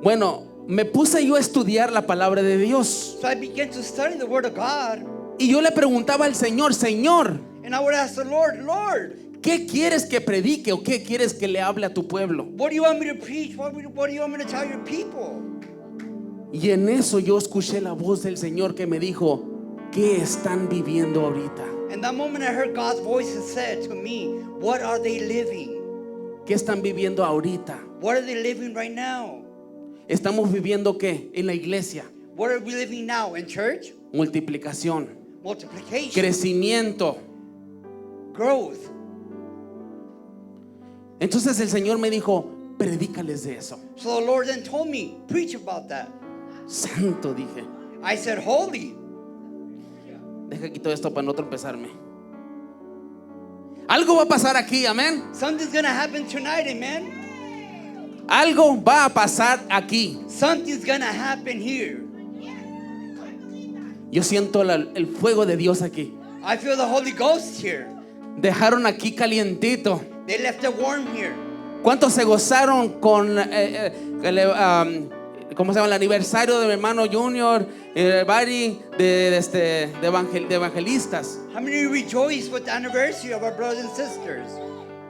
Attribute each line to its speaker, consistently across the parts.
Speaker 1: Bueno, me puse yo a estudiar la palabra de Dios.
Speaker 2: So I began to study the Word of God.
Speaker 1: Y yo le preguntaba al Señor, Señor,
Speaker 2: And I would ask the Lord, Lord,
Speaker 1: ¿qué quieres que predique o qué quieres que le hable a tu pueblo?
Speaker 2: what do you want me to preach? What do you want me to tell your people?
Speaker 1: Y en eso yo escuché la voz del Señor que me dijo, ¿qué están viviendo ahorita?
Speaker 2: And that moment I heard God's voice and said to me, what are they living?
Speaker 1: ¿Qué están viviendo ahorita?
Speaker 2: What are they living right now?
Speaker 1: ¿Estamos viviendo qué? En la iglesia.
Speaker 2: What are we living now? In church?
Speaker 1: Multiplicación,
Speaker 2: Multiplication.
Speaker 1: crecimiento.
Speaker 2: Growth.
Speaker 1: Entonces el Señor me dijo, predícales de eso.
Speaker 2: So the Lord then told me, preach about that.
Speaker 1: Santo, dije.
Speaker 2: I said, holy.
Speaker 1: Deja quito esto para no tropezarme. Algo va a pasar aquí, amén.
Speaker 2: Something's going to happen tonight, amen?
Speaker 1: Algo va a pasar aquí.
Speaker 2: Something's going to happen here.
Speaker 1: Yo siento el fuego de Dios aquí.
Speaker 2: I feel the Holy Ghost here.
Speaker 1: Dejaron aquí calientito.
Speaker 2: They left it warm here.
Speaker 1: ¿Cuántos se gozaron con ¿cómo se llama? El aniversario de mi hermano Junior, Barry, de evangelistas?
Speaker 2: How many rejoice with the anniversary of our brothers and sisters?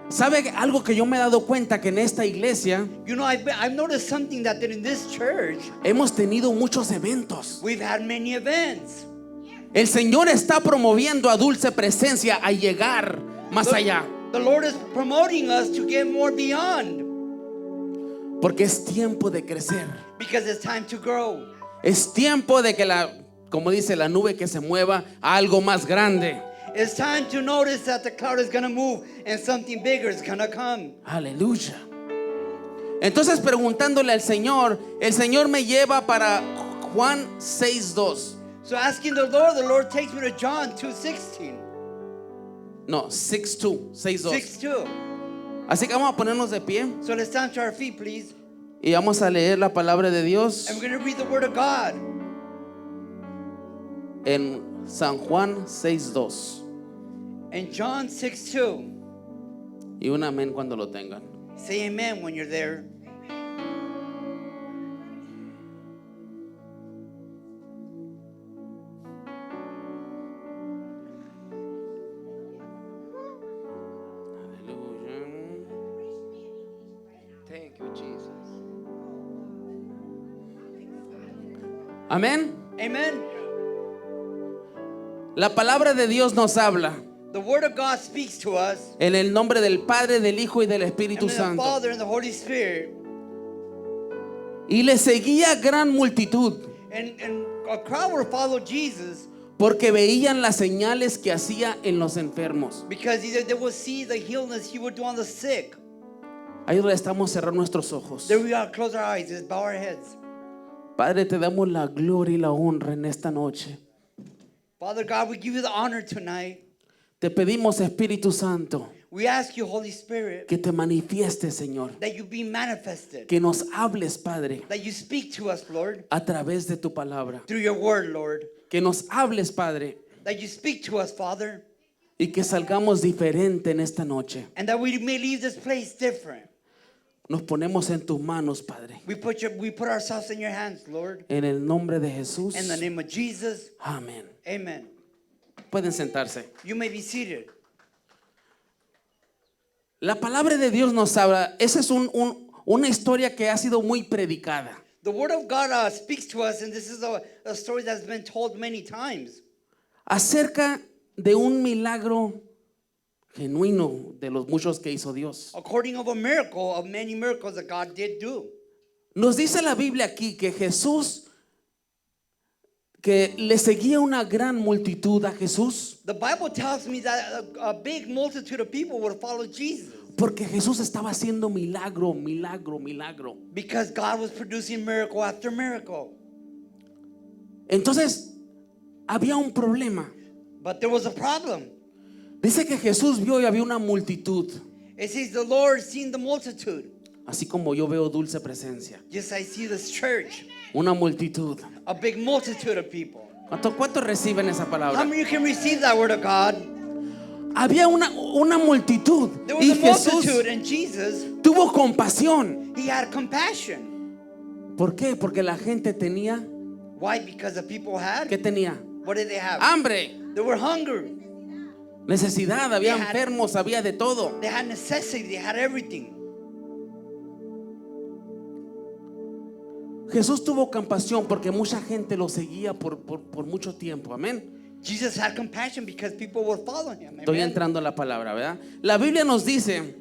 Speaker 1: ¿Sabe algo que yo me he dado cuenta? Que en esta iglesia
Speaker 2: You know, I've noticed something that in this church,
Speaker 1: hemos tenido muchos eventos.
Speaker 2: we've had many events.
Speaker 1: El Señor está promoviendo a Dulce Presencia a llegar más allá.
Speaker 2: The Lord is promoting us to get more beyond
Speaker 1: Porque es tiempo de crecer.
Speaker 2: because it's time to grow.
Speaker 1: Es tiempo de que como dice, la nube que se mueva a algo más grande.
Speaker 2: It's time to notice that the cloud is going to move and something bigger is going to come.
Speaker 1: Aleluya. Entonces preguntándole al Señor, el Señor me lleva para Juan 6:2.
Speaker 2: So asking the Lord takes me to John 2:16.
Speaker 1: No, 6:2, 6:2.
Speaker 2: 6:2.
Speaker 1: Así que vamos a ponernos de pie
Speaker 2: So let's stand to our feet, please.
Speaker 1: y vamos a leer la palabra de Dios
Speaker 2: And we're going to read the Word of God
Speaker 1: en San Juan 6:2.
Speaker 2: in John 6:2.
Speaker 1: Y un amén cuando lo tengan.
Speaker 2: Say amen when you're there. Thank you, Jesus.
Speaker 1: Amén.
Speaker 2: Amen.
Speaker 1: La palabra de Dios nos habla
Speaker 2: The Word of God speaks to us
Speaker 1: en el nombre del Padre, del Hijo y del
Speaker 2: and
Speaker 1: Espíritu
Speaker 2: the
Speaker 1: Santo.
Speaker 2: Father and the Holy Spirit.
Speaker 1: Y le seguía gran multitud,
Speaker 2: And a crowd will follow Jesus
Speaker 1: porque veían las señales que hacía en los enfermos.
Speaker 2: because either they will see the healness He would do on the sick.
Speaker 1: Ahí donde estamos, cerrar nuestros ojos.
Speaker 2: There we are. Close our eyes. Just bow our heads.
Speaker 1: Padre, te damos la gloria y la honra en esta noche.
Speaker 2: Father God, we give you the honor tonight.
Speaker 1: Te pedimos, Espíritu Santo,
Speaker 2: We ask you, Holy Spirit,
Speaker 1: que te manifiestes, Señor.
Speaker 2: that you be manifested,
Speaker 1: Que nos hables, Padre,
Speaker 2: that you speak to us, Lord,
Speaker 1: a través de tu palabra.
Speaker 2: through your word, Lord,
Speaker 1: Que nos hables, Padre,
Speaker 2: that you speak to us, Father,
Speaker 1: y que salgamos diferente en esta noche.
Speaker 2: and that we may leave this place different.
Speaker 1: Nos ponemos en tus manos, Padre.
Speaker 2: We put ourselves in your hands, Lord,
Speaker 1: En el nombre de Jesús.
Speaker 2: in the name of Jesus.
Speaker 1: Amén.
Speaker 2: Amen.
Speaker 1: Pueden sentarse.
Speaker 2: You may be seated.
Speaker 1: La palabra de Dios nos habla. Esa es una historia que ha sido muy predicada.
Speaker 2: The word of God speaks to us, and this is a story that's been told many times
Speaker 1: Acerca de un milagro genuino de los muchos que hizo Dios.
Speaker 2: according of a miracle of many miracles that God did do.
Speaker 1: Nos dice la Biblia aquí que Jesús, que le seguía una gran multitud a Jesús,
Speaker 2: The Bible tells me that a big multitude of people would follow Jesus
Speaker 1: porque Jesús estaba haciendo milagro, milagro, milagro.
Speaker 2: because God was producing miracle after miracle.
Speaker 1: Entonces, había un problema.
Speaker 2: But there was a problem.
Speaker 1: Dice que Jesús vio y había una multitud,
Speaker 2: It says the Lord seen the multitude.
Speaker 1: así como yo veo Dulce Presencia.
Speaker 2: Yes, I see this church,
Speaker 1: Una multitud.
Speaker 2: a big multitude of people.
Speaker 1: ¿Cuántos reciben esa
Speaker 2: How
Speaker 1: palabra?
Speaker 2: many of you can receive that word of God?
Speaker 1: Había una multitud
Speaker 2: There was
Speaker 1: y
Speaker 2: a
Speaker 1: Jesús
Speaker 2: multitude, and Jesus,
Speaker 1: tuvo compasión
Speaker 2: He had compassion
Speaker 1: ¿Por qué? Porque la gente tenía,
Speaker 2: Why? Because the people had,
Speaker 1: ¿qué tenía?
Speaker 2: what did they have?
Speaker 1: Hambre,
Speaker 2: They were hungry.
Speaker 1: necesidad, había
Speaker 2: They had-
Speaker 1: enfermos, había de todo.
Speaker 2: They had necessity. They had everything.
Speaker 1: Jesús tuvo compasión porque mucha gente lo seguía por mucho tiempo. Amén.
Speaker 2: Jesus had compassion because people were following him.
Speaker 1: Estoy
Speaker 2: Amen.
Speaker 1: entrando a la palabra, ¿verdad? La Biblia nos dice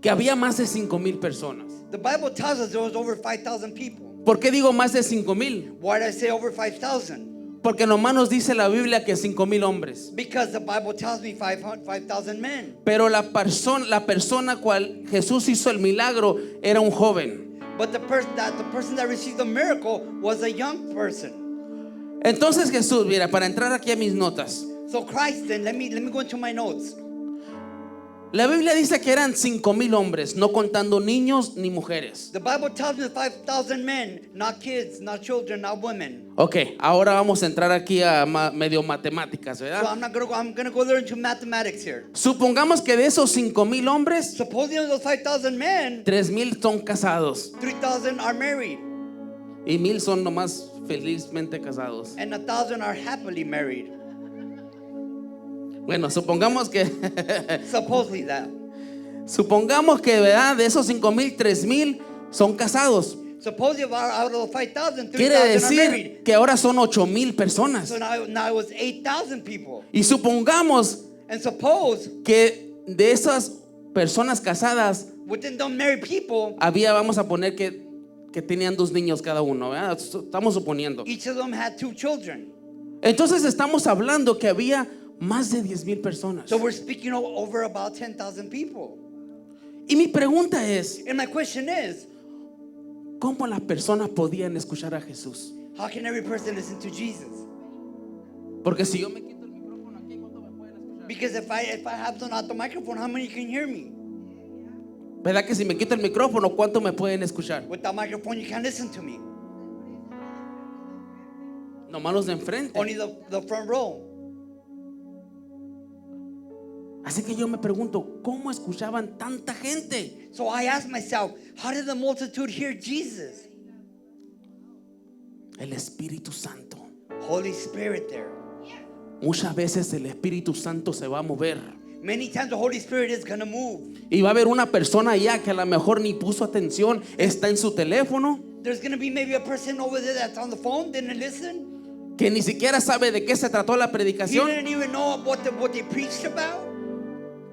Speaker 1: que había más de 5,000 personas.
Speaker 2: The Bible tells us there was over 5,000 people.
Speaker 1: ¿Por qué digo más de 5,000?
Speaker 2: Why did I say over 5,000?
Speaker 1: Porque nomás nos dice la Biblia que 5,000 hombres.
Speaker 2: Because the Bible tells me 5,000 men.
Speaker 1: Pero la persona cual Jesús hizo el milagro era un joven.
Speaker 2: But the person that received the miracle was a young person.
Speaker 1: Entonces Jesús, mira, para entrar aquí a mis notas,
Speaker 2: So Christ, then let me go into my notes.
Speaker 1: la Biblia dice que eran 5,000 hombres, no contando niños ni mujeres.
Speaker 2: The Bible tells me 5,000 men, not kids, not children, not women.
Speaker 1: Ok, ahora vamos a entrar aquí a medio matemáticas,
Speaker 2: So
Speaker 1: ¿verdad?
Speaker 2: I'm gonna go there into mathematics here.
Speaker 1: Supongamos que de esos 5,000 hombres,
Speaker 2: Supposing of those 5,000 men,
Speaker 1: 3,000 son casados
Speaker 2: 3,000 are married,
Speaker 1: y 1,000 son nomás felizmente casados.
Speaker 2: and 1,000 are happily married.
Speaker 1: Bueno, supongamos que
Speaker 2: Supposedly that.
Speaker 1: supongamos que, ¿verdad? De esos 5,000, 3,000 son casados.
Speaker 2: Supposedly out of the 5,000,
Speaker 1: Quiere
Speaker 2: 3,000 are married.
Speaker 1: decir que ahora son 8,000 personas.
Speaker 2: So now it was 8,000 people.
Speaker 1: Y supongamos
Speaker 2: And suppose
Speaker 1: que de esas personas casadas
Speaker 2: within the married people,
Speaker 1: había, vamos a poner que tenían 2 niños cada uno, ¿verdad? Estamos suponiendo.
Speaker 2: each of them had 2 children.
Speaker 1: Entonces estamos hablando que había más de 10,000 personas.
Speaker 2: So we're speaking over about 10,000 people.
Speaker 1: Y mi pregunta es,
Speaker 2: And my question is,
Speaker 1: ¿cómo las personas podían escuchar a Jesús?
Speaker 2: how can every person listen to Jesus?
Speaker 1: Porque si yo me quito el micrófono aquí, ¿cuánto me pueden escuchar?
Speaker 2: Because if I have to not the microphone, how many can hear me?
Speaker 1: ¿Verdad que si me quito el micrófono, cuánto me pueden escuchar?
Speaker 2: With that microphone, you can't listen to me.
Speaker 1: Nomás los de enfrente.
Speaker 2: Only the front row.
Speaker 1: Así que yo me pregunto, ¿cómo escuchaban tanta gente?
Speaker 2: So I asked myself, how did the multitude hear Jesus?
Speaker 1: El Espíritu Santo.
Speaker 2: Holy Spirit there.
Speaker 1: Muchas veces el Espíritu Santo se va a mover.
Speaker 2: Many times the Holy Spirit is going to move.
Speaker 1: Y va a haber una persona allá que a lo mejor ni puso atención, está en su teléfono,
Speaker 2: There's going to be maybe a person over there that's on the phone, didn't listen.
Speaker 1: que ni siquiera sabe de qué se trató la
Speaker 2: He
Speaker 1: predicación,
Speaker 2: didn't even know what they preached about.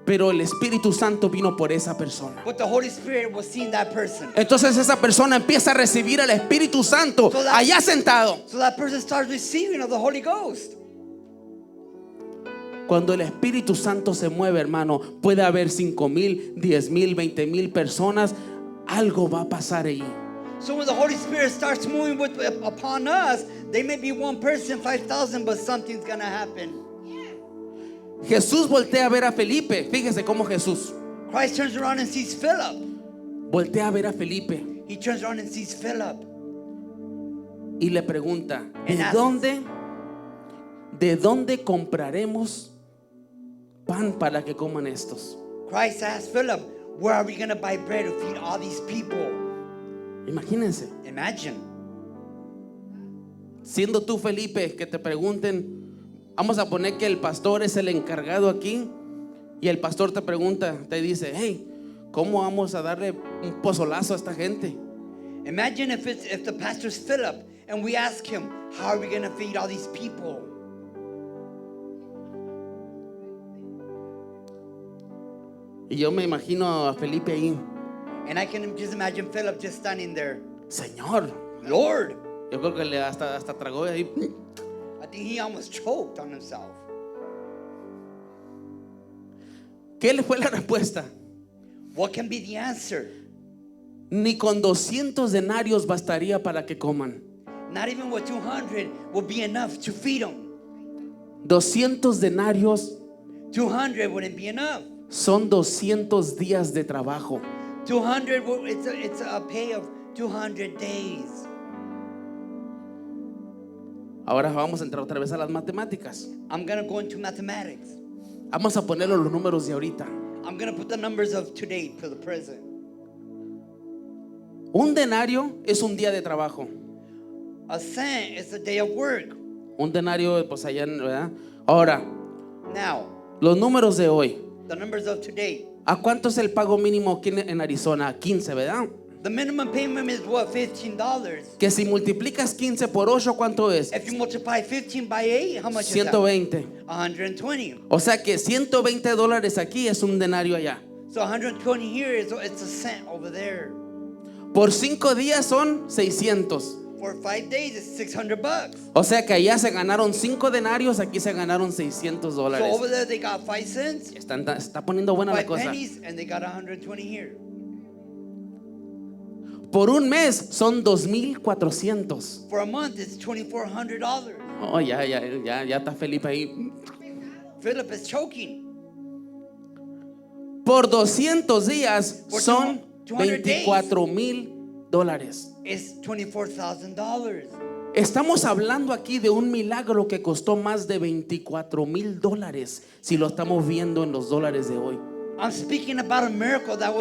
Speaker 1: pero el Espíritu Santo vino por esa persona.
Speaker 2: But the Holy Spirit was seeing that person.
Speaker 1: Entonces esa persona empieza a recibir al Espíritu Santo allá sentado.
Speaker 2: So that person starts receiving of the Holy Ghost.
Speaker 1: Cuando el Espíritu Santo se mueve, hermano, puede haber 5,000, 10,000, 20,000 personas. Algo va a pasar ahí.
Speaker 2: So when the Holy Spirit starts moving upon us, they may be one person, 5,000, but something's going to happen.
Speaker 1: Jesús voltea a ver a Felipe. Fíjese cómo Jesús
Speaker 2: Christ turns around and sees Philip.
Speaker 1: voltea a ver a Felipe
Speaker 2: He turns around and sees Philip.
Speaker 1: y le pregunta,
Speaker 2: And
Speaker 1: ¿de dónde compraremos pan para que coman estos?
Speaker 2: Christ asked Philip, where are we going to buy bread to feed all these people?
Speaker 1: Imagínense,
Speaker 2: Imagine.
Speaker 1: siendo tú Felipe, que te pregunten, vamos a poner que el pastor es el encargado aquí y el pastor te pregunta, te dice, hey, ¿cómo vamos a darle un pozolazo a esta gente?
Speaker 2: Imagine if the pastor's Philip and we ask him, how are we going to feed all these people?
Speaker 1: Y yo me imagino a Felipe ahí,
Speaker 2: And I can just imagine Philip just standing there.
Speaker 1: Señor,
Speaker 2: Lord,
Speaker 1: yo creo que le hasta tragó ahí.
Speaker 2: I think he almost choked on himself.
Speaker 1: ¿Qué le fue la respuesta?
Speaker 2: What can be the answer?
Speaker 1: Ni con 200 denarios bastaría para que coman.
Speaker 2: Not even with 200 will be enough to feed them.
Speaker 1: 200 denarios
Speaker 2: 200 wouldn't be enough.
Speaker 1: son 200 días de trabajo.
Speaker 2: 200, it's a pay of 200 days.
Speaker 1: Ahora vamos a entrar otra vez a las matemáticas.
Speaker 2: I'm going to go into mathematics.
Speaker 1: Vamos a ponerle los números de ahorita.
Speaker 2: I'm going to put the numbers of today to the present.
Speaker 1: Un denario es un día de trabajo.
Speaker 2: A cent is a day of work.
Speaker 1: Un denario, pues allá, ¿verdad? Ahora,
Speaker 2: Now,
Speaker 1: los números de hoy.
Speaker 2: the numbers of today.
Speaker 1: ¿A cuánto es el pago mínimo aquí en Arizona? 15, ¿verdad?
Speaker 2: The minimum payment is what, $15?
Speaker 1: Que si multiplicas 15 por 8, ¿cuánto es?
Speaker 2: If you multiply 15 by 8, how much is
Speaker 1: 120.
Speaker 2: that? 120.
Speaker 1: O sea que $120 aquí es un denario allá.
Speaker 2: So 120 here is it's a cent over there.
Speaker 1: Por 5 días son 600.
Speaker 2: For 5 days, it's $600.
Speaker 1: O sea que allá se ganaron 5 denarios, aquí se ganaron $600.
Speaker 2: So over there they got 5 cents,
Speaker 1: Está poniendo buena la
Speaker 2: 5
Speaker 1: cosa.
Speaker 2: pennies, and they got 120 here.
Speaker 1: Por un mes son 2,400.
Speaker 2: For a month, it's $2,400.
Speaker 1: Oh, ya está Felipe ahí.
Speaker 2: Philip is choking.
Speaker 1: Por 200 días
Speaker 2: For
Speaker 1: son
Speaker 2: 200 days.
Speaker 1: $24,000.
Speaker 2: It's $24,000.
Speaker 1: Estamos hablando aquí de un milagro que costó más de $24,000 si lo estamos viendo en los dólares de hoy.
Speaker 2: I'm speaking about a miracle that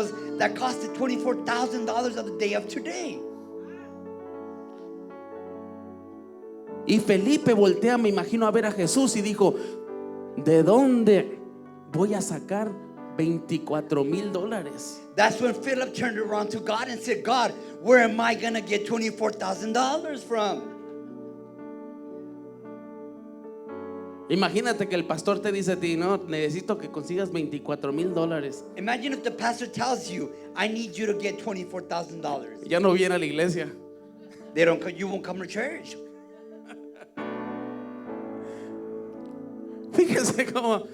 Speaker 2: costed $24,000 of the day of today.
Speaker 1: Y Felipe voltea, me imagino, a ver a Jesús y dijo: ¿de dónde voy a sacar $24,000?
Speaker 2: That's when Philip turned around to God and said, God, where am I going to get $24,000 from?
Speaker 1: Imagínate que el pastor te dice a ti: no, necesito que consigas $24,000.
Speaker 2: Imagine if the pastor tells you, I need you to get $24,000.
Speaker 1: Ya no viene a la iglesia.
Speaker 2: You won't come to church.
Speaker 1: Fíjese cómo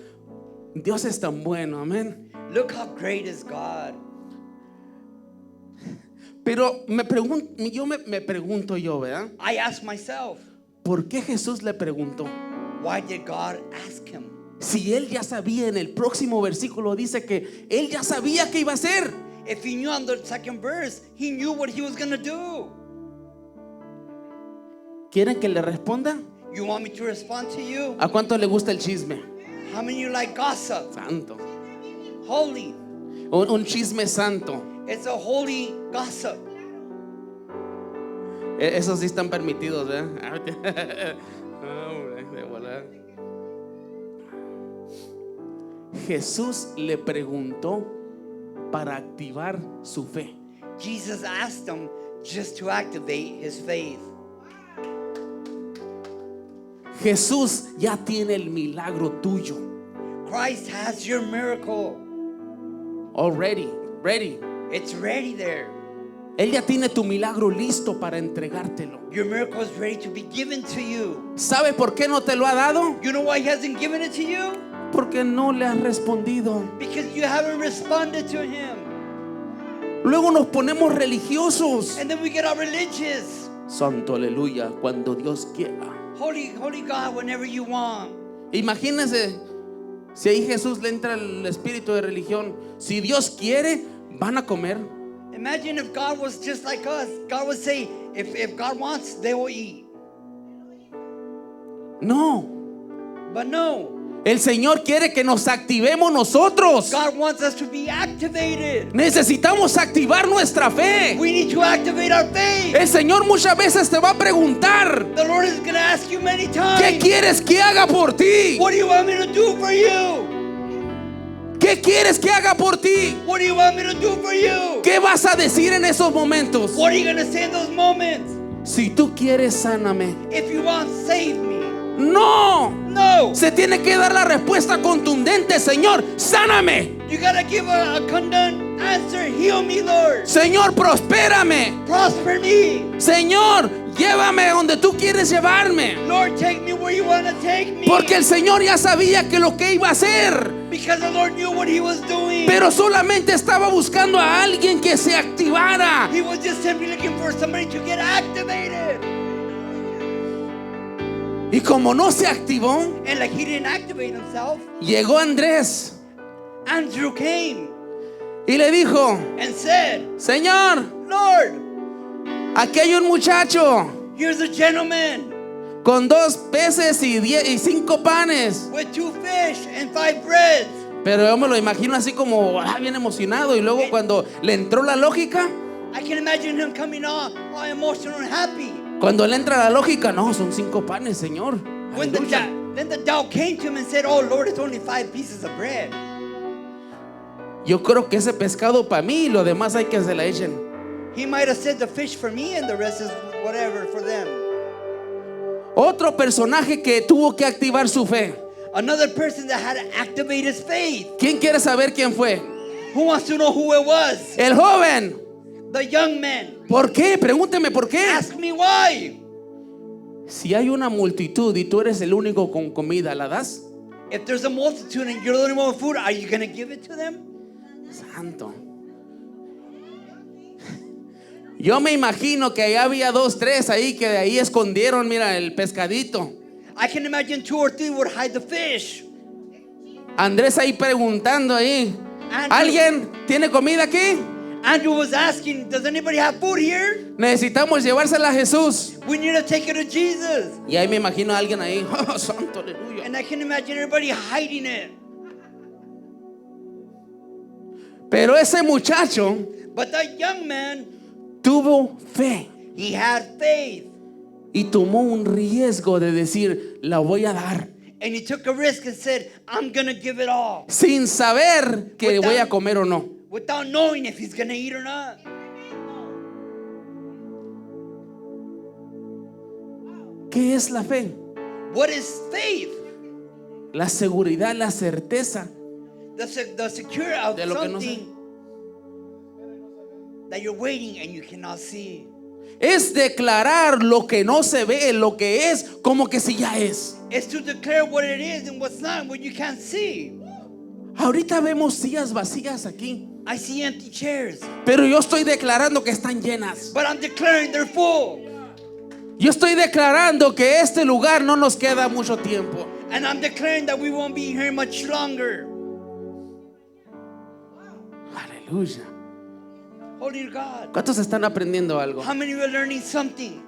Speaker 1: Dios es tan bueno, amén.
Speaker 2: Look how great is God.
Speaker 1: Pero me pregunto yo, ¿verdad?
Speaker 2: I ask myself,
Speaker 1: ¿Por qué Jesús le preguntó?
Speaker 2: why did God ask him?
Speaker 1: Si él ya sabía, en el próximo versículo dice que él ya sabía qué iba a hacer.
Speaker 2: If he knew on the second verse, he knew what he was going to do.
Speaker 1: ¿Quieren que le responda?
Speaker 2: You want me to respond to you?
Speaker 1: ¿A cuánto le gusta el chisme?
Speaker 2: How many of you like gossip?
Speaker 1: Santo.
Speaker 2: Holy.
Speaker 1: Un chisme santo.
Speaker 2: It's a holy gossip.
Speaker 1: Esos sí están permitidos, ¿verdad? Hombre, de volar. Jesús le preguntó para activar su fe.
Speaker 2: Jesus asked him just to activate his faith.
Speaker 1: Jesús ya tiene el milagro tuyo.
Speaker 2: Christ has your miracle.
Speaker 1: Already, ready.
Speaker 2: It's ready there.
Speaker 1: Él ya tiene tu milagro listo para entregártelo.
Speaker 2: Your miracle is ready to be given to you.
Speaker 1: ¿Sabe por qué no te lo ha dado?
Speaker 2: You know why he hasn't given it to you?
Speaker 1: Porque no le has respondido.
Speaker 2: Because you haven't responded to him.
Speaker 1: Luego nos ponemos religiosos.
Speaker 2: And then we get all religious.
Speaker 1: Santo aleluya, cuando Dios quiera.
Speaker 2: Holy God, whenever you want.
Speaker 1: Imagínense si ahí Jesús le entra el espíritu de religión. Si Dios quiere, van a comer.
Speaker 2: Imagine if God was just like us. God would say, if God wants, they will eat.
Speaker 1: No.
Speaker 2: But no.
Speaker 1: El Señor quiere que nos activemos nosotros.
Speaker 2: God wants us to be activated.
Speaker 1: Necesitamos activar nuestra fe.
Speaker 2: We need to activate our faith.
Speaker 1: El Señor muchas veces te va a preguntar:
Speaker 2: The Lord is going to ask you many times.
Speaker 1: ¿qué quieres que haga por ti?
Speaker 2: What do you want me to do for you?
Speaker 1: ¿Qué quieres que haga por ti?
Speaker 2: What do you want me to do for you?
Speaker 1: ¿Qué vas a decir en esos momentos?
Speaker 2: What are you going to say in those moments?
Speaker 1: Si tú quieres, sáname.
Speaker 2: If you want, save me.
Speaker 1: No.
Speaker 2: No.
Speaker 1: Se tiene que dar la respuesta contundente: Señor, sáname.
Speaker 2: You got to give a condemned answer. Heal me, Lord.
Speaker 1: Señor, prospérame.
Speaker 2: Prosper me.
Speaker 1: Señor, llévame donde tú quieres llevarme.
Speaker 2: Lord, take me where you want to take me.
Speaker 1: Porque el Señor ya sabía que lo que iba a hacer,
Speaker 2: Because the Lord knew what he was doing.
Speaker 1: pero solamente estaba buscando a alguien que se activara.
Speaker 2: He was just simply looking for somebody to get activated.
Speaker 1: Y como no se activó,
Speaker 2: And like he didn't activate himself,
Speaker 1: llegó Andrés
Speaker 2: Andrew came
Speaker 1: y le dijo:
Speaker 2: and said,
Speaker 1: Señor,
Speaker 2: Lord,
Speaker 1: aquí hay un muchacho
Speaker 2: here's a gentleman
Speaker 1: con 2 peces y 5 panes.
Speaker 2: with 2 fish and 5 breads.
Speaker 1: Pero yo me lo imagino así como bien emocionado. Y luego cuando le entró la lógica,
Speaker 2: I can imagine him coming all emotional and happy.
Speaker 1: Cuando le entra la lógica, no, son 5 panes, Señor.
Speaker 2: When
Speaker 1: Aleluya.
Speaker 2: then the doubt came to him and said, "Oh Lord, it's only 5 pieces of bread."
Speaker 1: Yo creo que ese pescado para mí y lo demás hay que se la echen.
Speaker 2: He might have said the fish for me and the rest is whatever for them.
Speaker 1: Otro personaje que tuvo que activar su fe.
Speaker 2: Another person that had to activate his faith.
Speaker 1: ¿Quién quiere saber quién fue?
Speaker 2: Who wants to know who it was?
Speaker 1: El joven.
Speaker 2: The young man.
Speaker 1: ¿Por qué? Pregúnteme por qué.
Speaker 2: Ask me why.
Speaker 1: Si hay una multitud y tú eres el único con comida, ¿la das?
Speaker 2: If there's a multitude and you're the only one with food, are you going to give it to them?
Speaker 1: Santo. Yo me imagino que ahí había 2, 3 ahí que de ahí escondieron, mira, el pescadito.
Speaker 2: I can imagine 2 or 3 would hide the fish.
Speaker 1: Andrés ahí preguntando ahí.
Speaker 2: Andrew.
Speaker 1: ¿Alguien tiene comida aquí?
Speaker 2: Andrew was asking, does anybody have food here?
Speaker 1: Necesitamos llevársela a Jesús.
Speaker 2: We need to take it to Jesus.
Speaker 1: Y ahí me imagino a alguien ahí. Oh, santo, aleluya.
Speaker 2: And I can imagine everybody hiding it.
Speaker 1: Pero ese muchacho
Speaker 2: But that young man,
Speaker 1: tuvo fe
Speaker 2: he had faith.
Speaker 1: y tomó un riesgo de decir, la voy a dar,
Speaker 2: And he took a risk and said, I'm going to give it all.
Speaker 1: sin saber que voy a comer o no.
Speaker 2: Without knowing if he's going to eat or not.
Speaker 1: ¿Qué es la fe?
Speaker 2: What is faith?
Speaker 1: La seguridad, la certeza
Speaker 2: The security of
Speaker 1: de lo que no
Speaker 2: something that you're waiting and you cannot see.
Speaker 1: es declarar lo que no se ve, lo que es, como que si ya es.
Speaker 2: It's to declare what it is and what's not, what you can't see.
Speaker 1: Ahorita vemos sillas vacías aquí,
Speaker 2: I see empty chairs,
Speaker 1: pero yo estoy declarando que están llenas.
Speaker 2: but I'm declaring they're full.
Speaker 1: Yo estoy declarando que este lugar no nos queda mucho tiempo.
Speaker 2: And I'm declaring that we won't be here much longer.
Speaker 1: Aleluya.
Speaker 2: Holy God.
Speaker 1: ¿Cuántos están aprendiendo algo?
Speaker 2: How many of you are learning something?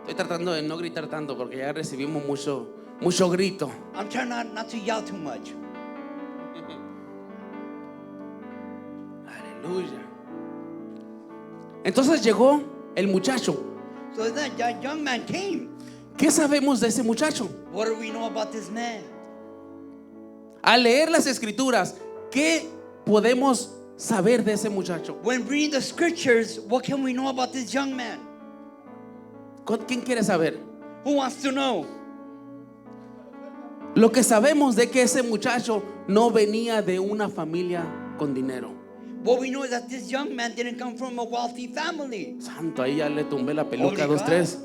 Speaker 1: Estoy tratando de no gritar tanto porque ya recibimos mucho grito.
Speaker 2: I'm trying not to yell too much.
Speaker 1: Aleluya. Entonces llegó el muchacho.
Speaker 2: So that young man came.
Speaker 1: ¿Qué sabemos de ese muchacho?
Speaker 2: What do we know about this man?
Speaker 1: Al leer las escrituras, ¿qué podemos saber de ese muchacho?
Speaker 2: When reading the scriptures, what can we know about this young man?
Speaker 1: ¿Quién quiere saber?
Speaker 2: Who wants to know?
Speaker 1: Lo que sabemos de que ese muchacho no venía de una familia con dinero.
Speaker 2: What we know is that this young man didn't come from a wealthy family.
Speaker 1: Santo, ahí ya le tumbé la peluca,
Speaker 2: Holy
Speaker 1: 2, 3.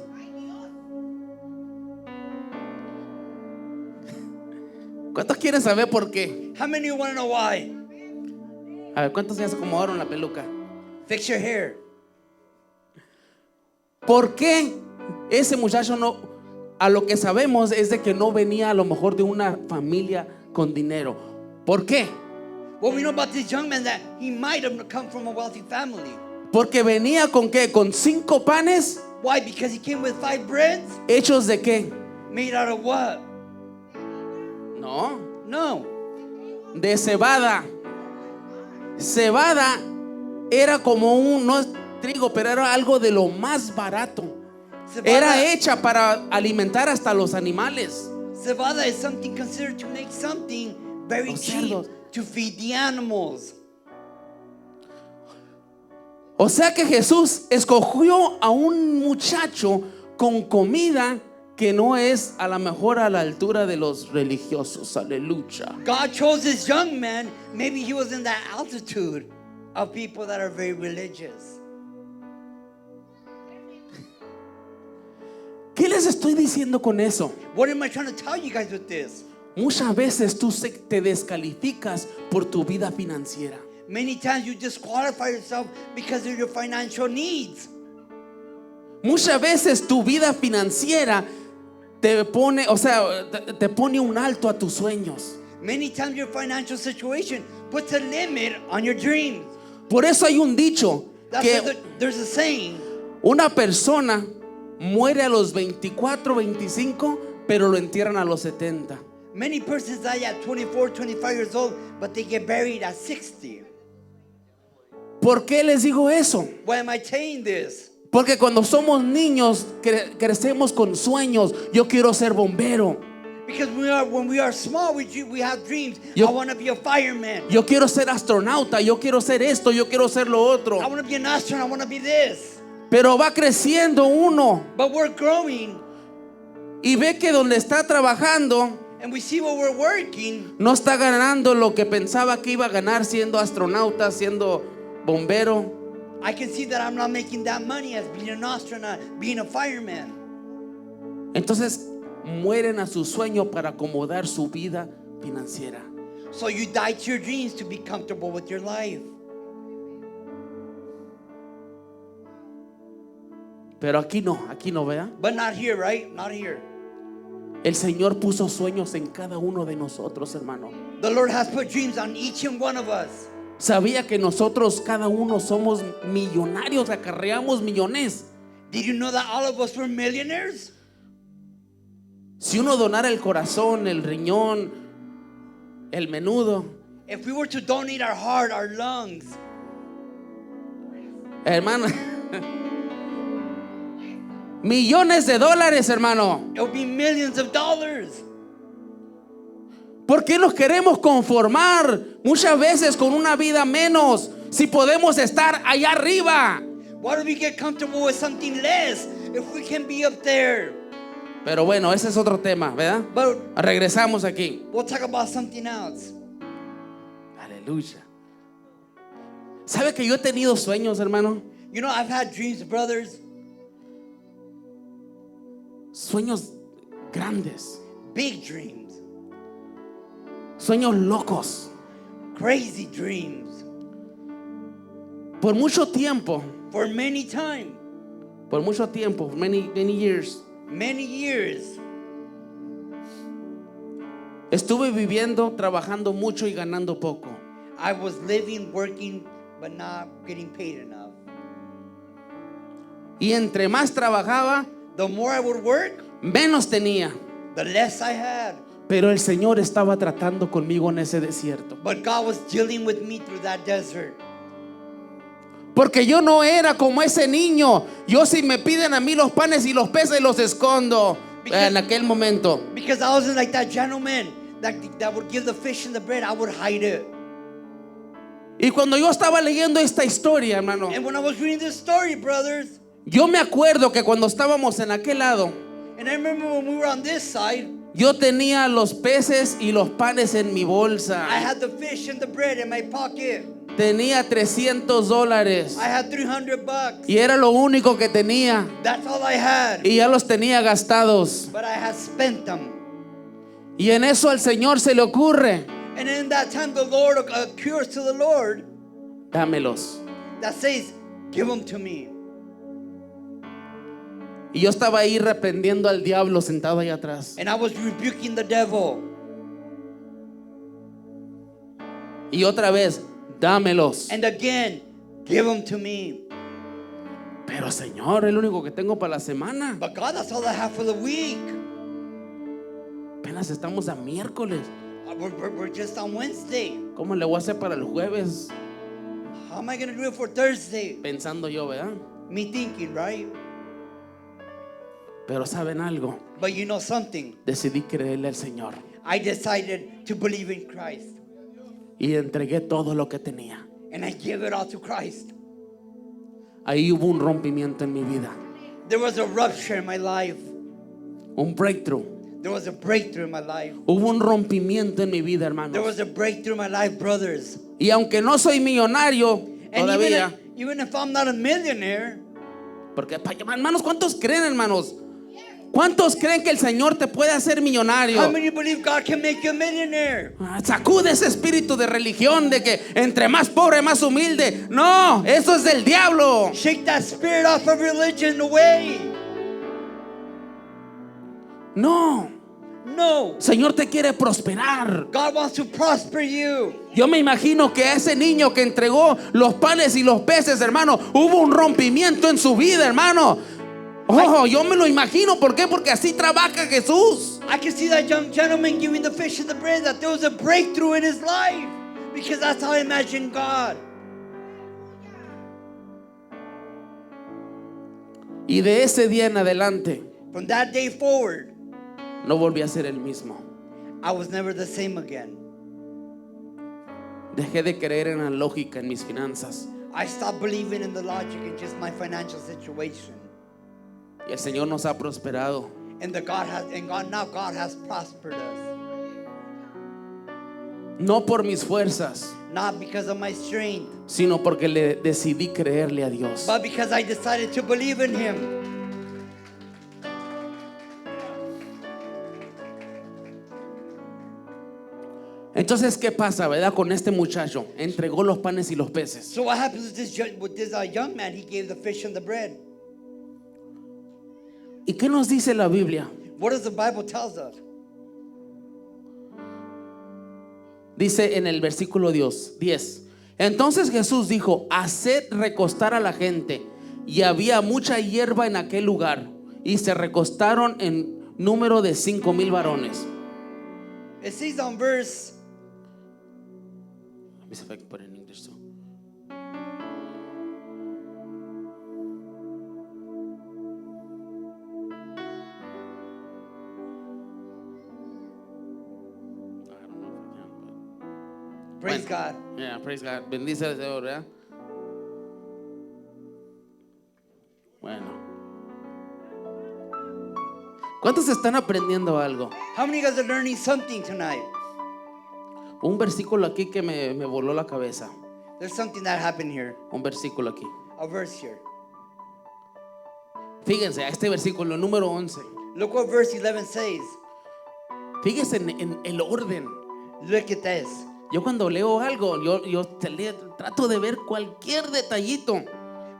Speaker 1: ¿Cuántos quieren saber por qué?
Speaker 2: How many of you want to know why?
Speaker 1: A ver, ¿cuántos ya se acomodaron la peluca?
Speaker 2: Fix your hair.
Speaker 1: ¿Por qué ese muchacho no? A lo que sabemos es de que no venía a lo mejor de una familia con dinero. ¿Por qué?
Speaker 2: What we know about this young man that he might have come from a wealthy family.
Speaker 1: Porque venía con qué? Con 5 panes.
Speaker 2: Why? Because he came with 5 breads?
Speaker 1: ¿Hechos de qué?
Speaker 2: Made out of what?
Speaker 1: No,
Speaker 2: No.
Speaker 1: de cebada. Cebada era como no es trigo, pero era algo de lo más barato. Era hecha para alimentar hasta los animales.
Speaker 2: Cebada is something considered to make something very
Speaker 1: Los
Speaker 2: cheap
Speaker 1: cerdos.
Speaker 2: to feed the animals.
Speaker 1: O sea que Jesús escogió a un muchacho con comida que no es a lo mejor a la altura de los religiosos. Aleluya.
Speaker 2: God chose this young man. Maybe he was in that altitude of people that are very religious.
Speaker 1: ¿Qué les estoy diciendo con eso?
Speaker 2: What am I trying to tell you guys with this?
Speaker 1: Muchas veces tú te descalificas por tu vida financiera.
Speaker 2: Many times you disqualify yourself because of your financial needs.
Speaker 1: Muchas veces tu vida financiera te pone, te pone un alto a tus sueños.
Speaker 2: Many times your financial situation puts a limit on your dreams.
Speaker 1: Por eso hay un dicho
Speaker 2: That's
Speaker 1: que
Speaker 2: why there's a saying.
Speaker 1: una persona muere a los 24, 25, pero lo entierran a los 70.
Speaker 2: Many persons die at 24, 25 years old, but they get buried at 60.
Speaker 1: ¿Por qué les digo eso?
Speaker 2: Why am I saying this?
Speaker 1: Porque cuando somos niños crecemos con sueños. Yo quiero ser bombero.
Speaker 2: Because when we are small, we have dreams.
Speaker 1: Yo-
Speaker 2: I want to be a fireman.
Speaker 1: Yo quiero ser astronauta. Yo quiero ser esto. Yo quiero ser lo otro.
Speaker 2: I want to be an astronaut. I want to be this.
Speaker 1: Pero va creciendo uno
Speaker 2: But we're growing,
Speaker 1: y ve que donde está trabajando
Speaker 2: and we see what we're working.
Speaker 1: no está ganando lo que pensaba que iba a ganar siendo astronauta, siendo bombero.
Speaker 2: I can see that I'm not making that money as being an astronaut, being a fireman.
Speaker 1: Entonces mueren a su sueño para acomodar su vida financiera.
Speaker 2: So you die to your dreams to be comfortable with your life.
Speaker 1: Pero aquí no, vea.
Speaker 2: But not here, right? Not here.
Speaker 1: El Señor puso sueños en cada uno de nosotros, hermano.
Speaker 2: The Lord has put dreams on each and one of us.
Speaker 1: Sabía que nosotros cada uno somos millonarios, acarreamos millones.
Speaker 2: Did you know that all of us were millionaires?
Speaker 1: Si uno donara el corazón, el riñón, el menudo,
Speaker 2: If we were to donate our heart, our lungs,
Speaker 1: hermano, millones de dólares, hermano.
Speaker 2: it would be millions of dollars.
Speaker 1: ¿Por qué nos queremos conformar muchas veces con una vida menos si podemos estar allá arriba?
Speaker 2: Why do we get comfortable with something less if we can be up there?
Speaker 1: Pero bueno, ese es otro tema, ¿verdad?
Speaker 2: But
Speaker 1: Regresamos aquí.
Speaker 2: we'll talk about something else.
Speaker 1: Aleluya. ¿Sabe que yo he tenido sueños, hermano?
Speaker 2: You know, I've had dreams, brothers,
Speaker 1: Sueños grandes,
Speaker 2: big dreams,
Speaker 1: sueños locos.
Speaker 2: crazy dreams.
Speaker 1: Por mucho tiempo,
Speaker 2: For many times,
Speaker 1: many years,
Speaker 2: many years,
Speaker 1: estuve viviendo, trabajando mucho y ganando poco.
Speaker 2: I was living, working, but not getting paid enough.
Speaker 1: Y entre más trabajaba,
Speaker 2: The more I would work,
Speaker 1: menos tenía.
Speaker 2: the less I had.
Speaker 1: Pero el Señor estaba tratando conmigo en ese desierto.
Speaker 2: But God was dealing with me through that desert.
Speaker 1: Porque yo no era como ese niño. Yo, si me piden a mí los panes y los peces, los escondo. En aquel momento.
Speaker 2: Because I wasn't like that gentleman that would give the fish and the bread. I would hide it.
Speaker 1: Y cuando yo estaba leyendo esta historia, hermano,
Speaker 2: And when I was reading this story, brothers,
Speaker 1: yo me acuerdo que cuando estábamos en aquel lado,
Speaker 2: and I remember when we were on this side,
Speaker 1: yo tenía los peces y los panes en mi bolsa.
Speaker 2: I had the fish and the bread in my pocket.
Speaker 1: Tenía $300
Speaker 2: I had $300.
Speaker 1: y era lo único que tenía.
Speaker 2: That's all I had.
Speaker 1: Y ya los tenía gastados.
Speaker 2: But I had spent them.
Speaker 1: Y en eso al Señor se le ocurre:
Speaker 2: And in that time, the Lord occurs to the Lord
Speaker 1: dámelos.
Speaker 2: that says, give them to me.
Speaker 1: Y yo estaba ahí reprendiendo al diablo sentado ahí atrás.
Speaker 2: And I was rebuking the devil.
Speaker 1: Y otra vez, dámelos.
Speaker 2: And again, give them to me.
Speaker 1: Pero Señor, es lo único que tengo para la semana.
Speaker 2: But God, that's all I have for the week.
Speaker 1: Apenas estamos a miércoles.
Speaker 2: We're just on Wednesday.
Speaker 1: ¿Cómo le voy a hacer para el jueves?
Speaker 2: How am I going to do it for Thursday?
Speaker 1: Pensando yo, ¿verdad?
Speaker 2: Me thinking, right?
Speaker 1: Pero ¿saben algo?
Speaker 2: But you know something?
Speaker 1: Decidí creerle al Señor.
Speaker 2: I decided to believe in Christ.
Speaker 1: Y entregué todo lo que tenía.
Speaker 2: And I gave it all to Christ.
Speaker 1: Ahí hubo un rompimiento en mi vida.
Speaker 2: There was a rupture in my life.
Speaker 1: Un breakthrough.
Speaker 2: There was a breakthrough in my life.
Speaker 1: Hubo un rompimiento en mi vida,
Speaker 2: There
Speaker 1: hermanos.
Speaker 2: was a breakthrough in my life, brothers.
Speaker 1: Y aunque no soy millonario
Speaker 2: And
Speaker 1: todavía,
Speaker 2: even if I'm not a millionaire,
Speaker 1: porque hermanos, ¿cuántos creen, hermanos? ¿Cuántos creen que el Señor te puede hacer millonario?
Speaker 2: how many believe God can make you a millionaire?
Speaker 1: Sacude ese espíritu de religión de que entre más pobre, más humilde. No, eso es del diablo.
Speaker 2: Shake that spirit off of religion away.
Speaker 1: No,
Speaker 2: No.
Speaker 1: Señor te quiere prosperar.
Speaker 2: God wants to prosper you.
Speaker 1: Yo me imagino que a ese niño que entregó los panes y los peces, hermano, hubo un rompimiento en su vida, hermano. Oh, yo me lo imagino. ¿Por qué? Porque así trabaja Jesús.
Speaker 2: I can see that young gentleman giving the fish and the bread, that there was a breakthrough in his life. Because that's how I imagine God.
Speaker 1: Y de ese día en adelante
Speaker 2: From that day forward,
Speaker 1: no volví a ser el mismo.
Speaker 2: I was never the same again.
Speaker 1: Dejé de creer en la lógica en mis finanzas.
Speaker 2: I stopped believing in the logic in just my financial situation.
Speaker 1: Y el Señor nos ha prosperado.
Speaker 2: And now God has prospered us.
Speaker 1: No por mis fuerzas,
Speaker 2: Not because of my strength,
Speaker 1: sino porque le decidí creerle a Dios.
Speaker 2: but because I decided to believe in Him.
Speaker 1: Entonces, ¿qué pasa, verdad? Con este muchacho, entregó los panes y los peces.
Speaker 2: So what happens with this young man? He gave the fish and the bread.
Speaker 1: ¿Y qué nos dice la Biblia?
Speaker 2: What does the Bible tells us?
Speaker 1: Dice en el versículo 10. Entonces Jesús dijo: haced recostar a la gente. Y había mucha hierba en aquel lugar, y se recostaron en número de 5,000 varones.
Speaker 2: It says on verse.
Speaker 1: Let me see if I can put it in English too.
Speaker 2: Praise God.
Speaker 1: Yeah, praise God. Bendice al Señor, ¿verdad? Bueno. ¿Cuántos están aprendiendo algo?
Speaker 2: How many of you guys are learning something tonight?
Speaker 1: Un versículo aquí que me voló la cabeza.
Speaker 2: There's something that happened here.
Speaker 1: Un versículo aquí.
Speaker 2: A verse here.
Speaker 1: Fíjense, a este versículo número 11.
Speaker 2: Look what verse 11 says.
Speaker 1: Fíjense en el orden.
Speaker 2: Look at this.
Speaker 1: Yo cuando leo algo, yo trato de ver cualquier detallito.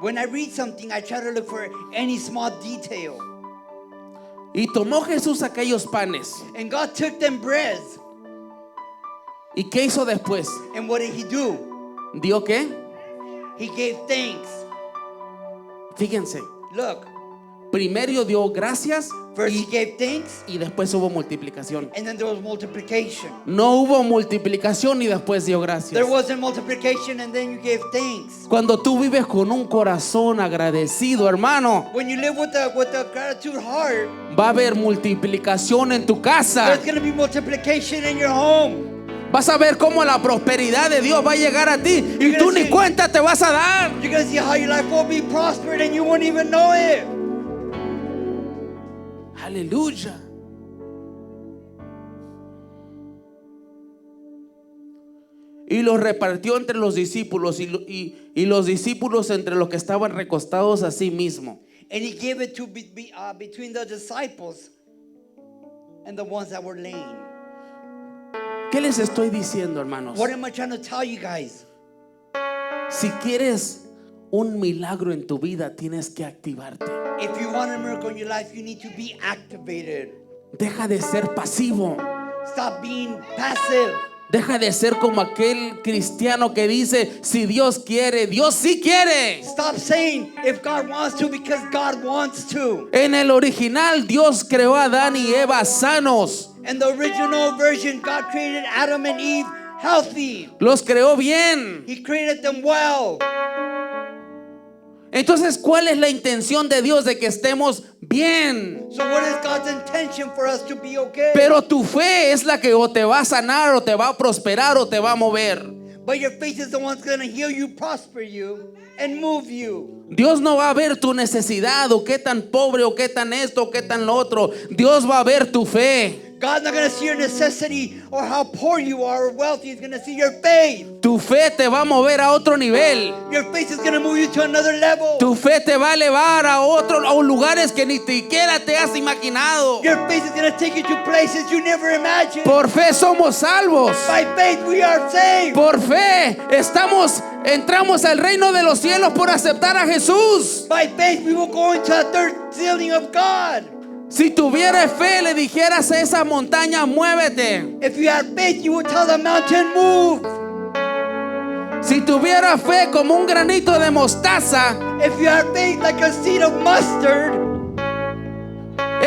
Speaker 2: When I read something, I try to look for any small detail.
Speaker 1: Y tomó Jesús aquellos panes.
Speaker 2: And God took them breads.
Speaker 1: ¿Y qué hizo después?
Speaker 2: And what did He do?
Speaker 1: ¿Dio qué?
Speaker 2: He gave thanks.
Speaker 1: Fíjense.
Speaker 2: Look.
Speaker 1: Primero dio gracias
Speaker 2: First He gave thanks.
Speaker 1: y después hubo multiplicación.
Speaker 2: And then there was multiplication.
Speaker 1: No hubo multiplicación y después dio gracias.
Speaker 2: There wasn't multiplication and then you gave thanks.
Speaker 1: Cuando tú vives con un corazón agradecido, hermano,
Speaker 2: When you live with a gratitude heart,
Speaker 1: va a haber multiplicación en tu casa.
Speaker 2: there's going to be multiplication in your home.
Speaker 1: Vas a ver cómo la prosperidad de Dios va a llegar a ti y tú ni cuenta te vas a dar.
Speaker 2: You're going to see how your life will be prospered and you won't even know it.
Speaker 1: Aleluya. Y los repartió entre los discípulos y los discípulos entre los que estaban recostados a sí mismo.
Speaker 2: And He gave it to between the disciples and the ones that were laying.
Speaker 1: ¿Qué les estoy diciendo, hermanos?
Speaker 2: What am I trying to tell you guys?
Speaker 1: Si quieres un milagro en tu vida, tienes que activarte.
Speaker 2: If you want a miracle in your life, you need to be activated.
Speaker 1: Deja de ser pasivo.
Speaker 2: Stop being passive.
Speaker 1: Deja de ser como aquel cristiano que dice: si Dios quiere, Dios sí quiere.
Speaker 2: Stop saying if God wants to, because God wants to.
Speaker 1: En el original, Dios creó a Adán y Eva sanos.
Speaker 2: In the original version, God created Adam and Eve healthy.
Speaker 1: Los creó bien.
Speaker 2: He created them well.
Speaker 1: Entonces, ¿cuál es la intención de Dios de que estemos bien?
Speaker 2: So what is God's intention for us to be okay?
Speaker 1: Pero tu fe es la que o te va a sanar o te va a prosperar o te va a mover.
Speaker 2: But your faith is the one that's going to heal you, prosper you, and move you.
Speaker 1: Dios no va a ver tu necesidad o qué tan pobre o qué tan esto o qué tan lo otro. Dios va a ver tu fe.
Speaker 2: God's not going to see your necessity or how poor you are or wealthy. He's going to see your faith.
Speaker 1: Tu fe te va a mover a otro nivel.
Speaker 2: Your faith is going to move you to another level.
Speaker 1: Tu fe te va a elevar a lugares que ni siquiera te has imaginado.
Speaker 2: Your faith is going to take you to places you never imagined.
Speaker 1: Por fe somos salvos.
Speaker 2: By faith we are saved.
Speaker 1: Por fe entramos al reino de los cielos por aceptar a Jesús.
Speaker 2: By faith we will go into the third ceiling of God.
Speaker 1: Si tuvieras fe, le dijeras a esa montaña: muévete.
Speaker 2: If you had faith, you would tell the mountain, move.
Speaker 1: Si tuviera fe como un granito de mostaza,
Speaker 2: if you had faith like a seed of mustard,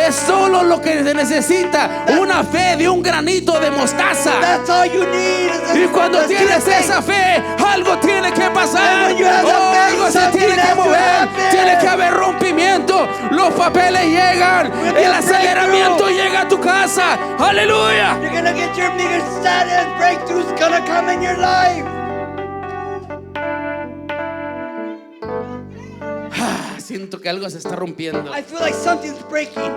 Speaker 1: Es solo lo que se necesita, una fe de un granito de mostaza.
Speaker 2: That's all you need.
Speaker 1: Y cuando tienes esa fe, algo tiene que pasar. Algo se tiene que mover. Tiene que haber rompimiento. Los papeles llegan. El aceleramiento llega a tu casa. Aleluya.
Speaker 2: You're gonna get your biggest status. Breakthrough's gonna come in your life.
Speaker 1: Siento que algo se está rompiendo.
Speaker 2: I feel like something's breaking.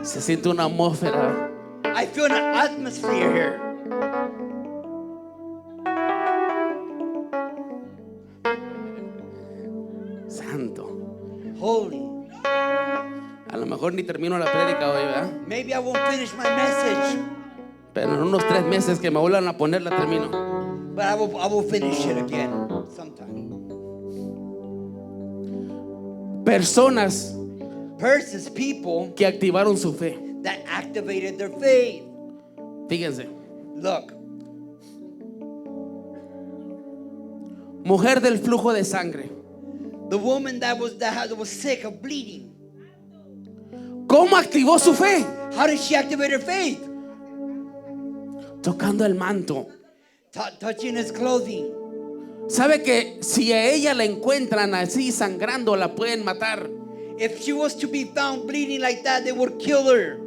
Speaker 1: Se siente una atmósfera.
Speaker 2: I feel an atmosphere here.
Speaker 1: Santo.
Speaker 2: Holy.
Speaker 1: A lo mejor ni termino la prédica hoy, ¿verdad?
Speaker 2: Maybe I won't finish my message,
Speaker 1: Pero en unos 3 meses que me vuelvan a poner la termino.
Speaker 2: but I will finish it again sometime.
Speaker 1: Personas
Speaker 2: Persons, people
Speaker 1: que activaron su fe.
Speaker 2: that activated their faith.
Speaker 1: Fíjense.
Speaker 2: Look,
Speaker 1: Mujer del flujo de sangre.
Speaker 2: the woman that was sick of bleeding.
Speaker 1: ¿Cómo activó su fe?
Speaker 2: How did she activate her faith?
Speaker 1: Tocando el manto.
Speaker 2: Touching his clothing.
Speaker 1: ¿Sabe que si a ella la encuentran así sangrando, la pueden matar?
Speaker 2: If she was to be found bleeding like that, they would kill her.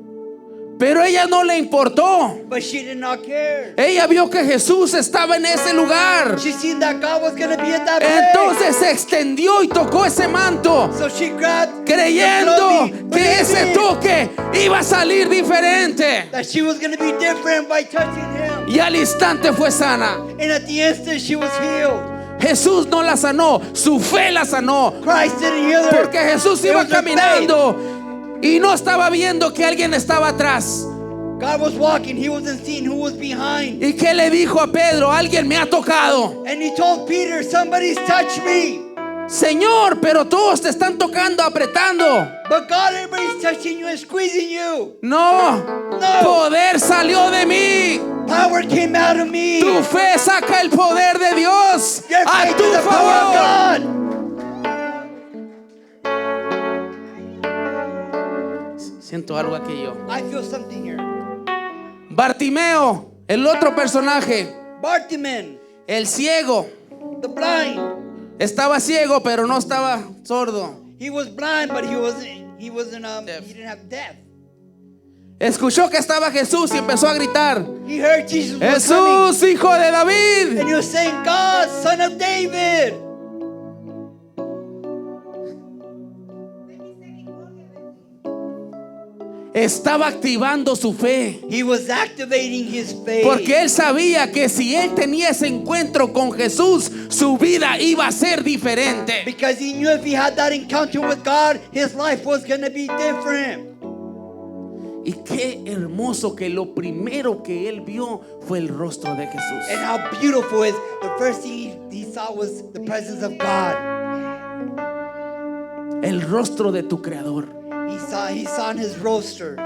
Speaker 1: Pero ella no le importó.
Speaker 2: But she did not care.
Speaker 1: Ella vio que Jesús estaba en ese lugar.
Speaker 2: She seen that God was going to be at that place.
Speaker 1: Entonces se extendió y tocó ese manto,
Speaker 2: So she grabbed the
Speaker 1: creyendo
Speaker 2: clothing,
Speaker 1: que ese
Speaker 2: believing
Speaker 1: toque iba a salir diferente.
Speaker 2: that she was going to be different by touching him.
Speaker 1: Y al instante fue sana.
Speaker 2: And at the instant, she was healed.
Speaker 1: Jesús no la sanó, su fe la sanó.
Speaker 2: Christ didn't heal her.
Speaker 1: Porque Jesús
Speaker 2: It
Speaker 1: iba
Speaker 2: was her
Speaker 1: caminando y no estaba viendo que alguien estaba atrás.
Speaker 2: faith. God was walking. He wasn't seeing who was behind.
Speaker 1: ¿Y qué le dijo a Pedro? Alguien me ha tocado.
Speaker 2: And he told Peter, somebody's touched me.
Speaker 1: Señor, pero todos te están tocando, apretando.
Speaker 2: But God, everybody's touching you and squeezing you.
Speaker 1: No, poder salió de mí.
Speaker 2: Power came out of me.
Speaker 1: Tu fe saca el poder de Dios
Speaker 2: Your
Speaker 1: a
Speaker 2: faith
Speaker 1: tu
Speaker 2: is the power of
Speaker 1: favor.
Speaker 2: God.
Speaker 1: Siento algo aquí yo.
Speaker 2: I feel something here.
Speaker 1: Bartimeo, el otro personaje,
Speaker 2: Bartimaeus,
Speaker 1: el ciego.
Speaker 2: the blind.
Speaker 1: Estaba ciego, pero no estaba sordo.
Speaker 2: He was blind, but he wasn't
Speaker 1: Deaf.
Speaker 2: he didn't have death.
Speaker 1: Escuchó que estaba Jesús y empezó a gritar:
Speaker 2: He heard Jesus was coming.
Speaker 1: Jesús, hijo de David.
Speaker 2: And he was saying, God, son of David.
Speaker 1: Estaba activando su fe.
Speaker 2: He was activating his faith.
Speaker 1: Porque él sabía que si él tenía ese encuentro con Jesús, su vida iba a ser diferente.
Speaker 2: Because he knew if he had that encounter with God, his life was going to be different.
Speaker 1: Y qué hermoso que lo primero que él vio fue el rostro de Jesús.
Speaker 2: And how beautiful is the first thing he saw was the presence of God.
Speaker 1: El rostro de tu creador.
Speaker 2: He saw in his roster.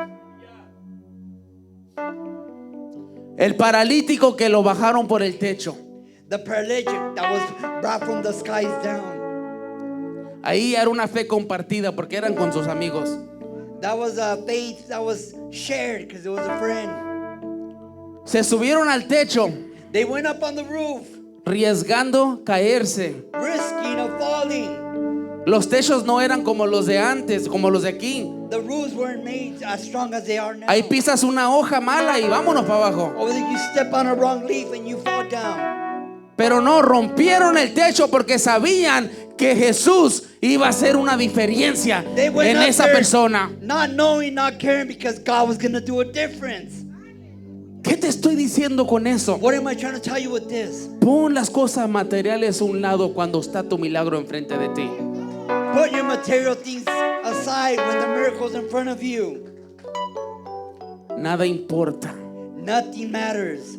Speaker 1: El paralítico que lo bajaron por el techo.
Speaker 2: The paralytic that was brought from the skies down.
Speaker 1: Ahí era una fe compartida porque eran con sus amigos.
Speaker 2: That was a faith that was shared because it was a friend.
Speaker 1: Se subieron al techo,
Speaker 2: They went up on the roof,
Speaker 1: riesgando caerse.
Speaker 2: risking of falling.
Speaker 1: Los techos no eran como los de antes, como los de aquí.
Speaker 2: The roofs weren't made as strong as they are now.
Speaker 1: Ahí pisas una hoja mala y vámonos para abajo.
Speaker 2: Or you step on a wrong leaf and you fall down.
Speaker 1: Pero no, rompieron el techo porque sabían que Jesús iba a hacer una diferencia
Speaker 2: They went
Speaker 1: en
Speaker 2: up
Speaker 1: esa
Speaker 2: there
Speaker 1: persona.
Speaker 2: not knowing, not caring, because God was going to do a difference.
Speaker 1: ¿Qué te estoy diciendo con eso?
Speaker 2: What am I trying to tell you with this?
Speaker 1: Pon las cosas materiales a un lado cuando está tu milagro enfrente de ti.
Speaker 2: Put your material things aside when the miracle's in front of you.
Speaker 1: Nada importa
Speaker 2: Nothing matters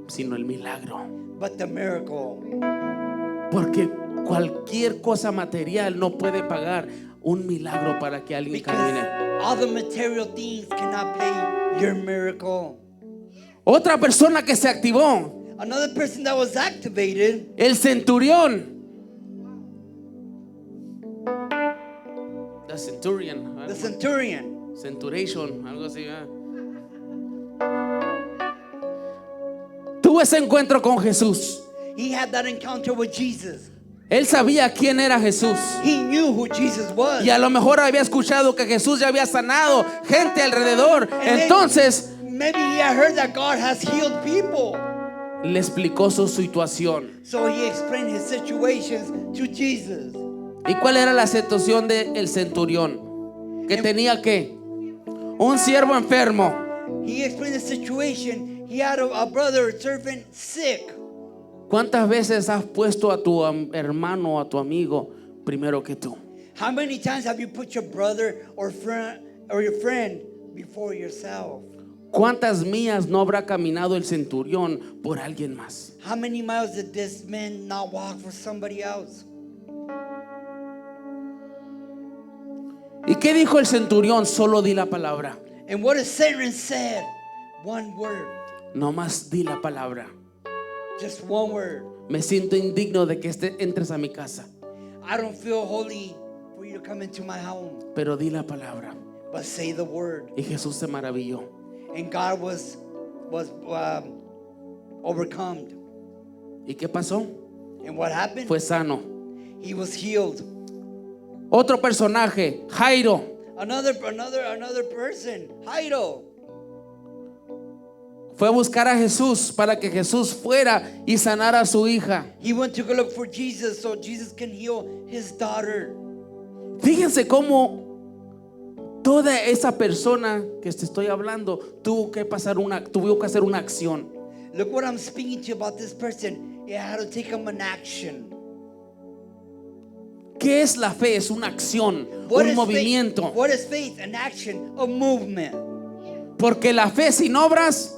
Speaker 1: sino el milagro.
Speaker 2: but the miracle.
Speaker 1: Porque cualquier cosa material no puede pagar un milagro para que alguien
Speaker 2: Because
Speaker 1: camine.
Speaker 2: all the material things cannot pay your miracle.
Speaker 1: Otra persona que se activó,
Speaker 2: Another person that was activated,
Speaker 1: el centurión. The centurion.
Speaker 2: the centurion.
Speaker 1: Centuration, algo así. Tuvo ese encuentro con Jesús.
Speaker 2: He had that encounter with Jesus.
Speaker 1: Él sabía quién era Jesús.
Speaker 2: He knew who Jesus was.
Speaker 1: Y a lo mejor había escuchado que Jesús ya había sanado gente alrededor. Entonces
Speaker 2: Maybe he had heard that God has healed people.
Speaker 1: le explicó su situación.
Speaker 2: So he explained his situations to Jesus.
Speaker 1: ¿Y cuál era la situación del centurión? Que tenía que un siervo enfermo.
Speaker 2: He explained the situation. He had a brother, a servant, sick.
Speaker 1: ¿Cuántas veces has puesto a tu hermano o a tu amigo primero que tú?
Speaker 2: How many times have you put your brother or your friend before yourself?
Speaker 1: ¿Cuántas millas no habrá caminado el centurión por alguien más?
Speaker 2: How many miles did this man not walk for somebody else?
Speaker 1: ¿Y qué dijo el centurión? Solo di la palabra.
Speaker 2: And what the centurion said, one word,
Speaker 1: No más di la palabra.
Speaker 2: just one word.
Speaker 1: Me siento indigno de que entres a mi casa,
Speaker 2: I don't feel holy for you to come into my home,
Speaker 1: pero di la palabra.
Speaker 2: but say the word.
Speaker 1: Y Jesús se maravilló.
Speaker 2: And God was overcome.
Speaker 1: ¿Y qué pasó?
Speaker 2: And what happened?
Speaker 1: Fue sano.
Speaker 2: He was healed.
Speaker 1: Otro personaje, Jairo.
Speaker 2: Another person, Jairo.
Speaker 1: Fue a buscar a Jesús para que Jesús fuera y sanara a su hija.
Speaker 2: He went to go look for Jesus so Jesus can heal his daughter.
Speaker 1: Fíjense cómo toda esa persona que te estoy hablando tuvo que hacer una acción.
Speaker 2: Look what I'm speaking to you about this person. It had to take him an action.
Speaker 1: ¿Qué es la fe? Es una acción,
Speaker 2: What
Speaker 1: un
Speaker 2: is
Speaker 1: movimiento.
Speaker 2: faith? What is faith? An action, a movement.
Speaker 1: Porque la fe sin obras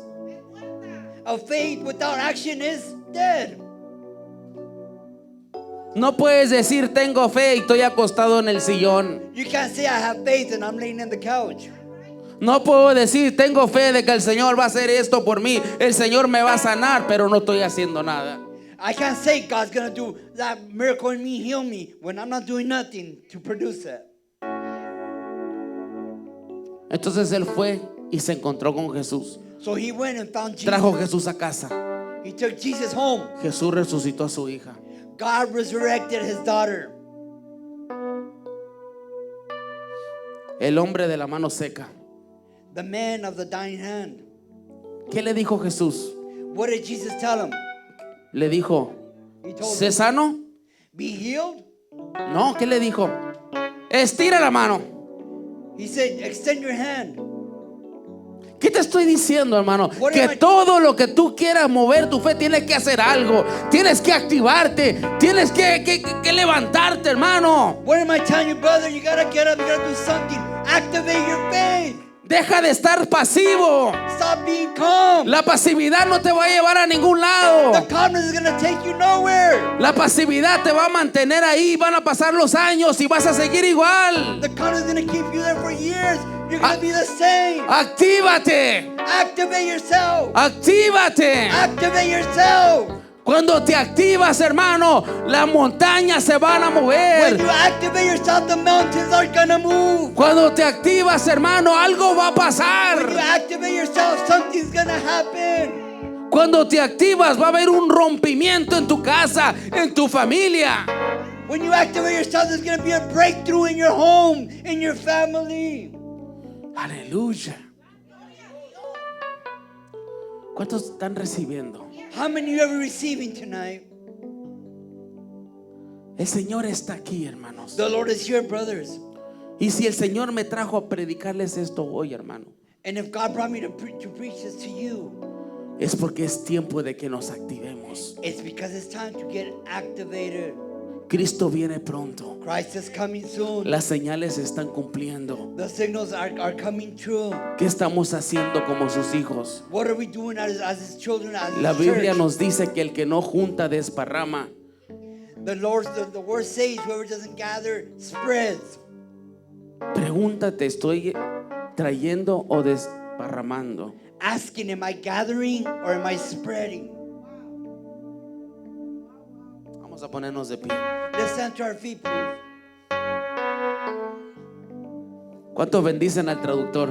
Speaker 2: A faith without action is dead.
Speaker 1: no puedes decir tengo fe y estoy acostado en el sillón.
Speaker 2: You can't say I have faith and I'm laying in the couch.
Speaker 1: No puedo decir tengo fe de que el Señor va a hacer esto por mí, el Señor me va a sanar, pero no estoy haciendo nada.
Speaker 2: I can't say God's gonna do that miracle in me, heal me, when I'm not doing nothing to produce it.
Speaker 1: Entonces él fue y se encontró con Jesús.
Speaker 2: So he went and found Jesus.
Speaker 1: Trajo a Jesús a casa.
Speaker 2: He took Jesus home.
Speaker 1: Jesús resucitó a su hija.
Speaker 2: God resurrected his daughter.
Speaker 1: El hombre de la mano seca.
Speaker 2: The man of the dying hand.
Speaker 1: ¿Qué le dijo Jesús?
Speaker 2: What did Jesus tell him?
Speaker 1: Le dijo,
Speaker 2: He told
Speaker 1: ¿sé
Speaker 2: him,
Speaker 1: sano?
Speaker 2: be healed.
Speaker 1: No, ¿qué le dijo? Estira la mano.
Speaker 2: He said, extend your hand.
Speaker 1: ¿Qué te estoy diciendo, hermano?
Speaker 2: What
Speaker 1: Que
Speaker 2: am I-
Speaker 1: todo lo que tú quieras mover tu fe, tienes que hacer algo. Tienes que activarte. Tienes que levantarte, hermano.
Speaker 2: What am I telling you, brother? You gotta get up, you gotta do something. Activate your faith.
Speaker 1: Deja de estar pasivo.
Speaker 2: Stop being calm.
Speaker 1: La pasividad no te va a llevar a ningún lado.
Speaker 2: The calmness is gonna take you nowhere.
Speaker 1: La pasividad te va a mantener ahí. Van a pasar los años y vas a seguir igual.
Speaker 2: The calmness is gonna keep you there for years. You're gonna be the same.
Speaker 1: Actívate.
Speaker 2: Activate yourself.
Speaker 1: Actívate.
Speaker 2: Activate yourself.
Speaker 1: Cuando te activas, hermano, las montañas se van a
Speaker 2: When
Speaker 1: mover.
Speaker 2: you activate yourself, the mountains are gonna move.
Speaker 1: Cuando te activas, hermano, algo va a
Speaker 2: When you
Speaker 1: pasar.
Speaker 2: activate yourself, something's gonna happen.
Speaker 1: Cuando te activas, va a haber un rompimiento en tu casa, en tu familia.
Speaker 2: When you activate yourself, there's gonna be a breakthrough in your home, in your family.
Speaker 1: Aleluya. ¿Cuántos están recibiendo?
Speaker 2: How many of you are receiving tonight?
Speaker 1: El Señor está aquí, hermanos.
Speaker 2: The Lord is here, brothers.
Speaker 1: Y si el Señor me trajo a predicarles esto hoy, hermano,
Speaker 2: And if God brought me to preach this to you,
Speaker 1: es porque es tiempo de que nos activemos.
Speaker 2: it's because it's time to get activated.
Speaker 1: Cristo viene pronto.
Speaker 2: Christ is coming soon.
Speaker 1: Las señales se están cumpliendo.
Speaker 2: The signals are coming true.
Speaker 1: ¿Qué estamos haciendo como sus hijos?
Speaker 2: What are we doing as his children, as
Speaker 1: La
Speaker 2: his
Speaker 1: Biblia
Speaker 2: church?
Speaker 1: nos dice que el que no junta desparrama.
Speaker 2: The word says, whoever doesn't gather spreads.
Speaker 1: Pregúntate, ¿estoy trayendo o desparramando?
Speaker 2: Asking, am I gathering or am I spreading?
Speaker 1: Vamos a ponernos de pie.
Speaker 2: Let's stand to our feet, please.
Speaker 1: ¿Cuántos bendicen al traductor?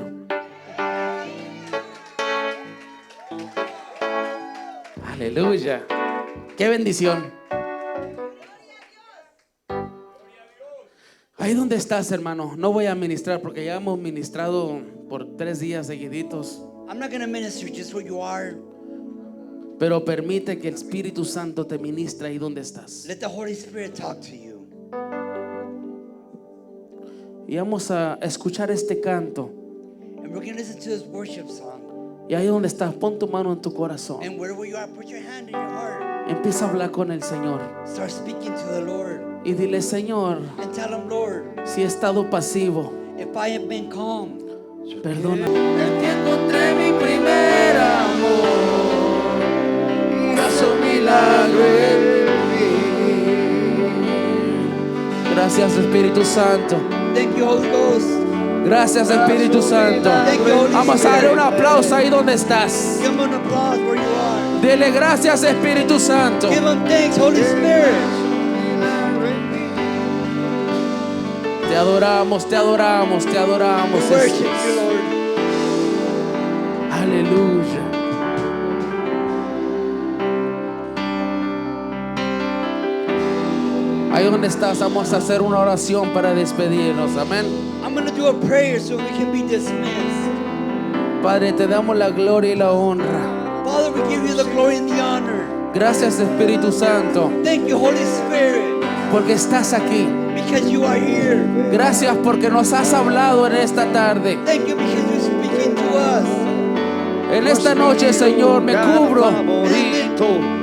Speaker 1: Aleluya. Qué bendición. Ahí donde estás, hermano. No voy a ministrar porque ya hemos ministrado por 3 días seguiditos.
Speaker 2: I'm not going to minister just where you are.
Speaker 1: Pero permite que el Espíritu Santo te ministre ahí donde estás.
Speaker 2: Let the Holy Spirit talk to you.
Speaker 1: Y vamos a escuchar este canto.
Speaker 2: And we're going to listen to this worship song.
Speaker 1: Y ahí donde estás, pon tu mano en tu corazón.
Speaker 2: And wherever you are, put your hand in your heart.
Speaker 1: Empieza a hablar con el Señor.
Speaker 2: Start speaking to the Lord.
Speaker 1: Y dile: Señor,
Speaker 2: And tell him, Lord,
Speaker 1: si he estado pasivo,
Speaker 2: if I have been calm,
Speaker 1: perdona. En ti encontré mi primer amor, hizo milagro en mí. Gracias, Espíritu Santo.
Speaker 2: thank you, Holy Ghost.
Speaker 1: Gracias, Espíritu Santo.
Speaker 2: Thank you, Holy
Speaker 1: Vamos a darle un
Speaker 2: Spirit.
Speaker 1: aplauso ahí donde estás.
Speaker 2: Give him an applause where you are.
Speaker 1: Dile gracias, Espíritu Santo.
Speaker 2: Give him thanks, Holy Spirit.
Speaker 1: Te adoramos, te adoramos, te adoramos,
Speaker 2: We worship
Speaker 1: Jesús.
Speaker 2: you, Lord.
Speaker 1: Aleluya. Ahí donde estás, vamos a hacer una oración para despedirnos. Amén.
Speaker 2: I'm going to do a prayer so we can be dismissed.
Speaker 1: Padre, te damos la gloria y la honra.
Speaker 2: Father, we give you the glory and the honor.
Speaker 1: Gracias, Espíritu Santo,
Speaker 2: Thank you, Holy Spirit,
Speaker 1: porque estás aquí.
Speaker 2: because you are here.
Speaker 1: Gracias porque nos has hablado en esta tarde.
Speaker 2: Thank you because you're speaking to us.
Speaker 1: En esta noche, Señor, me cubro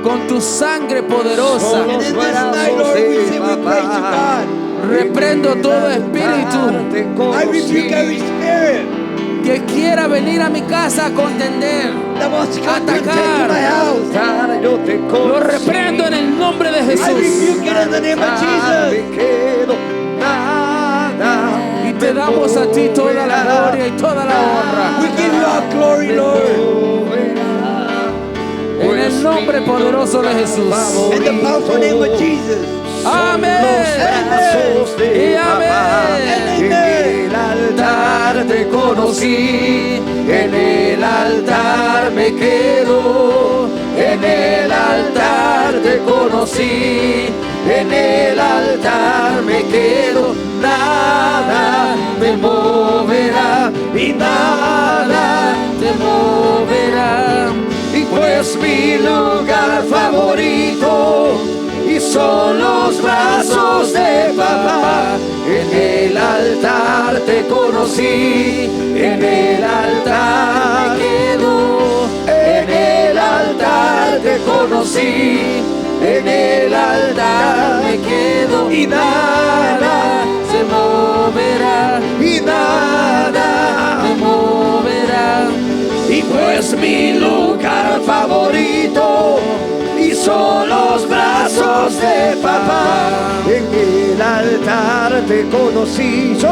Speaker 1: con tu sangre poderosa.
Speaker 2: And in this night, Lord, we say we pray to God.
Speaker 1: Reprendo todo espíritu
Speaker 2: I rebuke every spirit
Speaker 1: que quiera venir a mi casa a contender.
Speaker 2: that wants to come to
Speaker 1: Atacar.
Speaker 2: my house.
Speaker 1: Lo reprendo en el nombre de
Speaker 2: I
Speaker 1: Jesús.
Speaker 2: rebuke it in the name of Jesus.
Speaker 1: Y te damos a ti toda la gloria y toda la
Speaker 2: We
Speaker 1: honra.
Speaker 2: give you all glory, Lord.
Speaker 1: En el nombre poderoso de Jesús.
Speaker 2: In the powerful name of Jesus.
Speaker 1: Amén. Y amén.
Speaker 2: En el
Speaker 1: altar te conocí, en el altar me quedo, en el altar te conocí, en el altar me quedo, nada me moverá y nada te moverá, y pues mi lugar favorito y son los brazos de papá. En el altar te conocí, en el altar me quedo, en el altar te conocí, en el altar me quedo, y nada se moverá, y nada me moverá, y pues mi lugar favorito y son los brazos de papá.
Speaker 3: En el altar te conocí yo,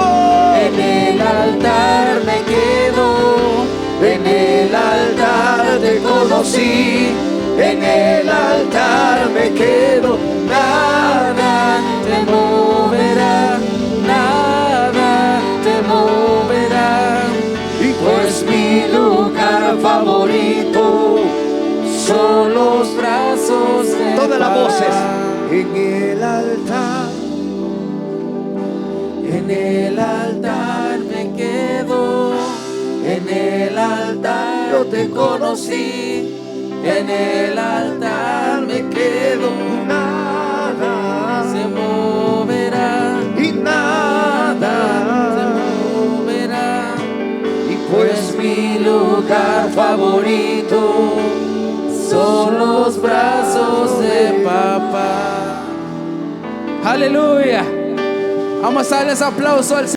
Speaker 1: En el altar me quedo, en el altar te conocí, en el altar me quedo, nada te moverá, nada te moverá, y pues mi lugar favorito son los brazos de
Speaker 3: todas las
Speaker 1: papá.
Speaker 3: voces. En el altar,
Speaker 1: En el altar me quedo, en el altar yo te conocí, en el altar me quedo,
Speaker 3: nada
Speaker 1: se moverá,
Speaker 3: y nada,
Speaker 1: se moverá,
Speaker 3: y
Speaker 1: pues mi lugar favorito son los brazos de papá. Aleluya. Vamos a darles aplauso al Señor.